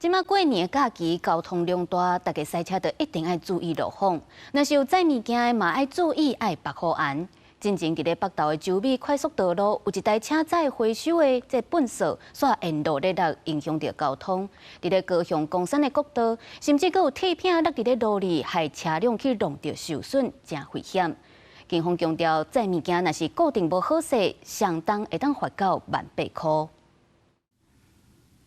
即马过年假期交通量大，大家赛车都一定要注意路况。若是有载物件的，嘛爱注意爱绑好安。进前伫咧北投的洲美快速道路，有一台车载回收的这粪扫煞沿路咧落，影响到交通。伫咧高雄公山的国道，甚至阁有铁片落伫咧路里，害车辆去弄到受损，真危险。警方强调，载物件若是固定无好势，上当会当罚到1,800块。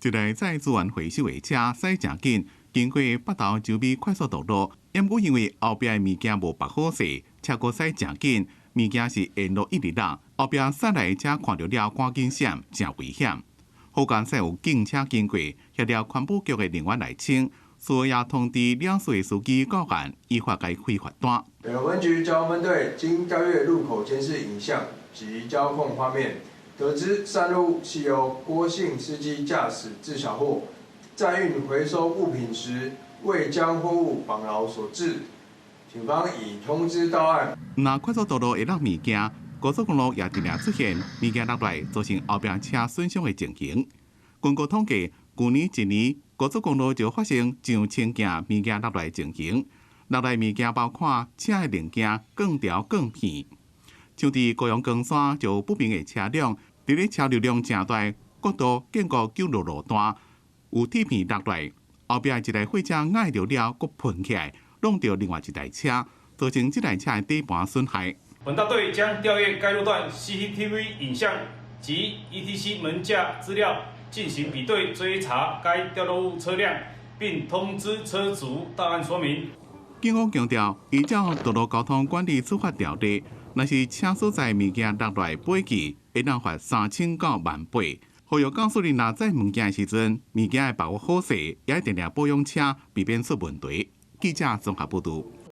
一台载资源回收的车驶正紧，经过北投洲美快速道路，因过因为后壁的物件无绑好势，车过驶正紧，物件是沿路一直落，后壁驶来的车看到了赶紧闪，真危险。好干驶有警车经过，协调环保局的人员来清，所也通知两岁司机告案，依法该开罚单。北投分局交通分队经调阅路口监视影像及交控画面。得知散落物是由郭姓司机驾驶自小货载运回收物品时未将货物绑牢所致，警方已通知到案。那快速道路会落物件，高速公路也定定出现物件落来，造成后边车损伤的情形。根据统计，去年一年高速公路就发生上千件物件落来的情形。落来物件包括车的零件、钢条、钢片。像伫高雄冈山就有不明的车辆，伫咧车流量正大、国道建国9路路段有铁片落来，后壁一台货车挨着了，佫喷起来，弄到另外一台车，造成这台车的底盘损害。本大队将调阅该路段 CCTV 影像及 ETC 门架资料，进行比对追查该掉落物车辆，并通知车主到案说明。警方强调，依照道路交通管理处罚条例。若是车所在物件落来飞去，会当罚3000到1,800。呼吁告诉你，若载物件的时阵，物件要把握好势，也一定要保养车，避免出问题。记者综合报道。